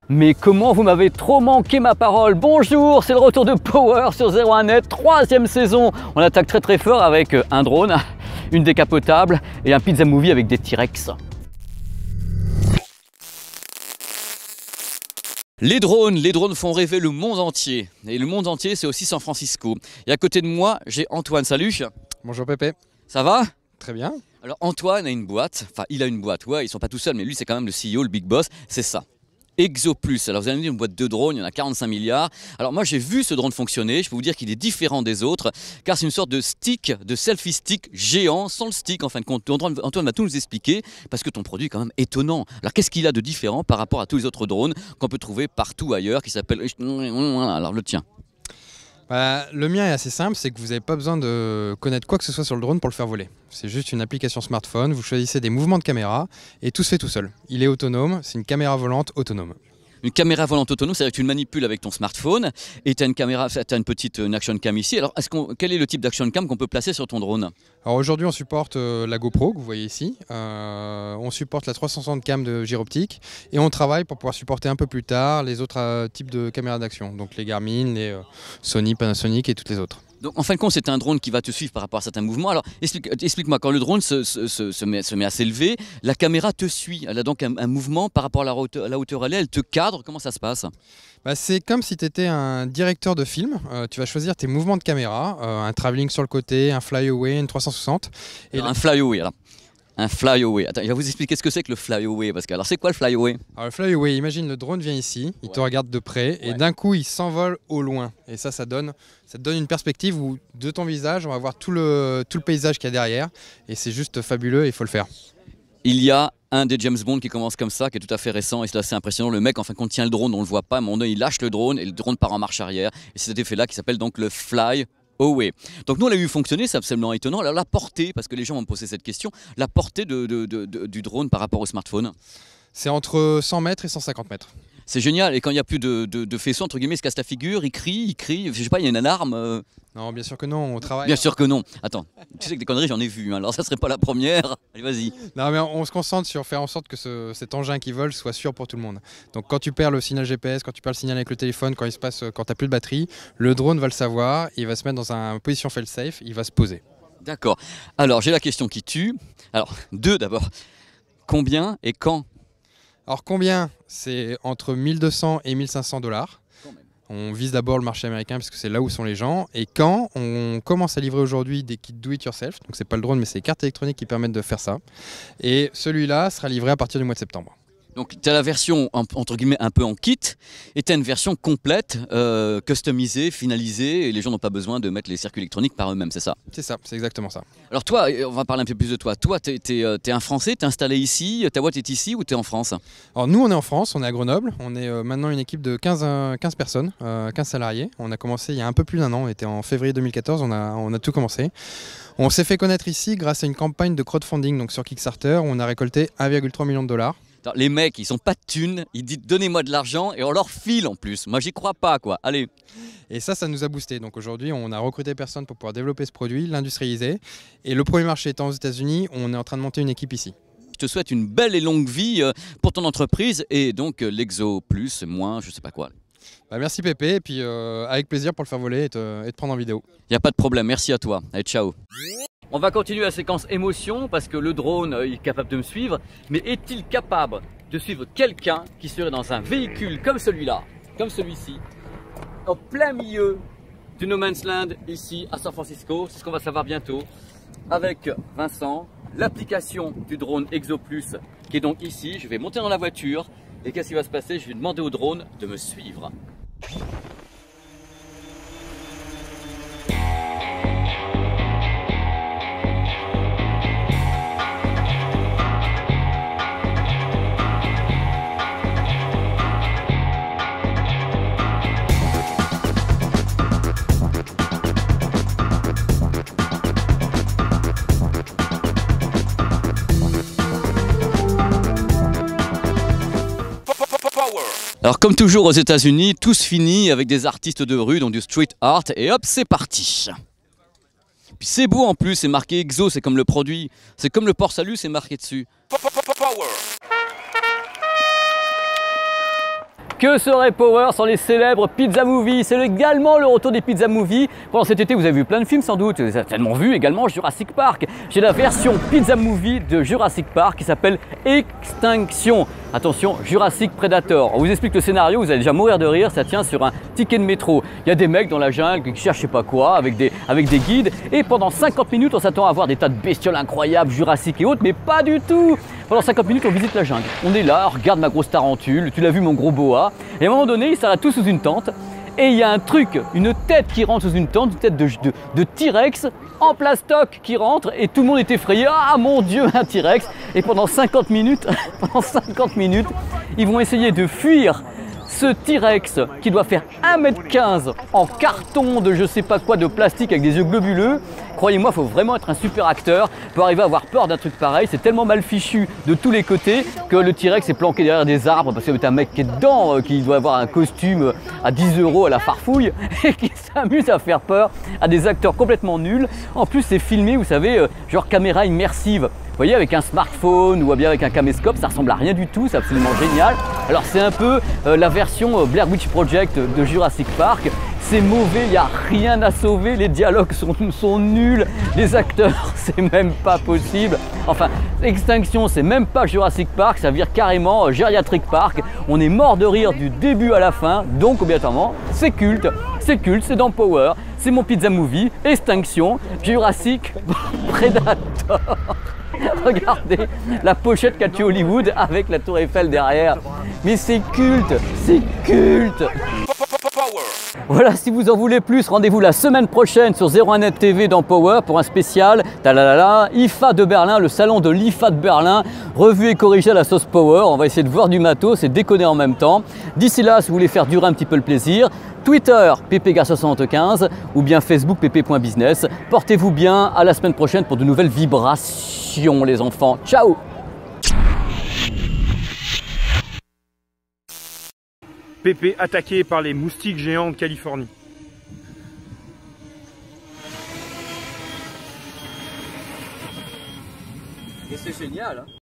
Mais comment vous m'avez trop manqué ma parole. Bonjour, c'est le retour de Power sur 01net, 3e saison. On attaque très fort avec un drone, une décapotable et un pizza movie avec des T-Rex. Les drones font rêver le monde entier. Et le monde entier, c'est aussi San Francisco. Et à côté de moi, j'ai Antoine. Salut. Bonjour Pépé. Ça va? Très bien. Alors Antoine a une boîte, enfin il a une boîte, ouais, ils sont pas tout seuls, mais lui c'est quand même le CEO, le big boss, c'est ça. ExoPlus, alors vous avez dit une boîte de drones, il y en a 45 milliards. Alors moi j'ai vu ce drone fonctionner, je peux vous dire qu'il est différent des autres, car c'est une sorte de stick, de selfie stick géant, sans le stick en fin de compte. Antoine va tout nous expliquer, parce que ton produit est quand même étonnant. Alors qu'est-ce qu'il a de différent par rapport à tous les autres drones qu'on peut trouver partout ailleurs, qui s'appelle... Alors le tien. Le mien est assez simple, c'est que vous n'avez pas besoin de connaître quoi que ce soit sur le drone pour le faire voler. C'est juste une application smartphone, vous choisissez des mouvements de caméra et tout se fait tout seul. Il est autonome, c'est une caméra volante autonome. Une caméra volante autonome, c'est-à-dire que tu le manipules avec ton smartphone et tu as une caméra, tu as une petite action cam ici. Alors, quel est le type d'action cam qu'on peut placer sur ton drone? Alors aujourd'hui, on supporte la GoPro que vous voyez ici, on supporte la 360 cam de gyroptique et on travaille pour pouvoir supporter un peu plus tard les autres types de caméras d'action, donc les Garmin, les Sony, Panasonic et toutes les autres. Donc en fin de compte, c'est un drone qui va te suivre par rapport à certains mouvements. Alors explique-moi, quand le drone se met à s'élever, la caméra te suit. Elle a donc un mouvement par rapport à la hauteur elle te cadre. Comment ça se passe? C'est comme si tu étais un directeur de film. Tu vas choisir tes mouvements de caméra, un travelling sur le côté, un flyaway, une 360. Et un flyaway, alors. Un flyaway. Attends, il va vous expliquer ce que c'est que le flyaway. Parce que, alors, c'est quoi le flyaway? Alors, le flyaway, imagine le drone vient ici, il te regarde de près et d'un coup, il s'envole au loin. Et ça te donne une perspective où de ton visage, on va voir tout le paysage qu'il y a derrière. Et c'est juste fabuleux, il faut le faire. Il y a un des James Bond qui commence comme ça, qui est tout à fait récent et c'est assez impressionnant. Le mec, en fin de compte, tient le drone, on ne le voit pas, mais mon œil, il lâche le drone et le drone part en marche arrière. Et c'est cet effet-là qui s'appelle donc le fly away. Donc nous on l'a vu fonctionner, c'est absolument étonnant. Alors la portée, parce que les gens vont me poser cette question, la portée du drone par rapport au smartphone? C'est entre 100 mètres et 150 mètres. C'est génial, et quand il n'y a plus de faisceau, entre guillemets, il se casse la figure, il crie, je sais pas, il y a une alarme Non, bien sûr que non, on travaille... Bien sûr que non. Attends, tu sais que des conneries j'en ai vu, hein. Alors ça serait pas la première. Allez, vas-y. Non, mais on se concentre sur faire en sorte que cet engin qui vole soit sûr pour tout le monde. Donc quand tu perds le signal GPS, quand tu perds le signal avec le téléphone, quand tu n'as plus de batterie, le drone va le savoir, il va se mettre dans une position fail-safe, il va se poser. D'accord. Alors j'ai la question qui tue. Alors, deux d'abord. Combien et quand? Alors combien? C'est entre 1200 et 1500 $. On vise d'abord le marché américain parce que c'est là où sont les gens. Et quand on commence à livrer aujourd'hui des kits do it yourself, donc c'est pas le drone mais c'est les cartes électroniques qui permettent de faire ça. Et celui-là sera livré à partir du mois de septembre. Donc tu as la version entre guillemets un peu en kit et tu as une version complète, customisée, finalisée et les gens n'ont pas besoin de mettre les circuits électroniques par eux-mêmes, c'est ça? C'est ça, c'est exactement ça. Alors toi, on va parler un peu plus de toi. Toi, tu es un Français, tu es installé ici, ta boîte est ici ou tu es en France? Alors nous on est en France, on est à Grenoble, on est maintenant une équipe de 15 personnes, 15 salariés. On a commencé il y a un peu plus d'un an, on était en février 2014, on a tout commencé. On s'est fait connaître ici grâce à une campagne de crowdfunding donc sur Kickstarter où on a récolté 1,3 million de $. Les mecs, ils sont pas de thunes, ils disent donnez-moi de l'argent et on leur file en plus. Moi, j'y crois pas, quoi. Allez. Et ça nous a boosté. Donc aujourd'hui, on a recruté personne pour pouvoir développer ce produit, l'industrialiser. Et le premier marché étant aux États-Unis, on est en train de monter une équipe ici. Je te souhaite une belle et longue vie pour ton entreprise et donc l'ExoPlus, moins, je sais pas quoi. Merci Pépé, et puis avec plaisir pour le faire voler et te prendre en vidéo. Il n'y a pas de problème, merci à toi. Allez, ciao. On va continuer la séquence émotion parce que le drone il est capable de me suivre, mais est-il capable de suivre quelqu'un qui serait dans un véhicule comme celui-là, comme celui-ci, en plein milieu du No Man's Land ici à San Francisco? C'est ce qu'on va savoir bientôt avec Vincent, l'application du drone ExoPlus qui est donc ici. Je vais monter dans la voiture et qu'est-ce qui va se passer? Je vais demander au drone de me suivre. Alors comme toujours aux États-Unis, tout se finit avec des artistes de rue, donc du street art, et hop, c'est parti. Puis c'est beau en plus, c'est marqué Exo, c'est comme le produit, c'est comme le port salut, c'est marqué dessus. Power. Que serait Power sans les célèbres Pizza Movie? C'est également le retour des Pizza Movie. Pendant cet été, vous avez vu plein de films sans doute. Vous avez certainement vu également Jurassic Park. J'ai la version Pizza Movie de Jurassic Park qui s'appelle Extinction. Attention, Jurassic Predator. On vous explique le scénario, vous allez déjà mourir de rire, ça tient sur un ticket de métro. Il y a des mecs dans la jungle qui cherchent je sais pas quoi, avec des guides. Et pendant 50 minutes, on s'attend à voir des tas de bestioles incroyables, Jurassic et autres, mais pas du tout. Pendant 50 minutes, on visite la jungle. On est là, on regarde ma grosse tarentule, tu l'as vu mon gros boa. Et à un moment donné, ils s'arrêtent tous sous une tente. Et il y a un truc, une tête qui rentre sous une tente, une tête de T-Rex en plastoc qui rentre et tout le monde est effrayé. Ah mon Dieu, un T-Rex! Et pendant 50 minutes, ils vont essayer de fuir ce T-Rex qui doit faire 1,15 m en carton de je sais pas quoi, de plastique avec des yeux globuleux. Croyez-moi, il faut vraiment être un super acteur pour arriver à avoir peur d'un truc pareil. C'est tellement mal fichu de tous les côtés que le T-Rex est planqué derrière des arbres parce qu'il y a un mec qui est dedans, qui doit avoir un costume à 10 € à la farfouille et qui s'amuse à faire peur à des acteurs complètement nuls. En plus, c'est filmé, vous savez, genre caméra immersive. Vous voyez, avec un smartphone ou bien avec un caméscope, ça ressemble à rien du tout, c'est absolument génial. Alors c'est un peu la version Blair Witch Project de Jurassic Park. C'est mauvais, il n'y a rien à sauver, les dialogues sont nuls, les acteurs, c'est même pas possible. Enfin, Extinction, c'est même pas Jurassic Park, ça vire carrément Geriatric Park. On est mort de rire du début à la fin, donc obligatoirement, c'est culte, c'est dans Power, c'est mon Pizza Movie, Extinction, Jurassic Predator. Regardez la pochette qu'a tué Hollywood avec la tour Eiffel derrière. Mais c'est culte, c'est culte. Voilà, si vous en voulez plus, rendez-vous la semaine prochaine sur 01net TV dans Power pour un spécial IFA de Berlin, le salon de l'IFA de Berlin, revu et corrigé à la sauce Power. On va essayer de voir du matos et déconner en même temps. D'ici là, si vous voulez faire durer un petit peu le plaisir, Twitter ppgar75 ou bien Facebook pp.business. Portez-vous bien, à la semaine prochaine pour de nouvelles vibrations les enfants. Ciao! Pépé attaqué par les moustiques géants de Californie. Et c'est génial, hein.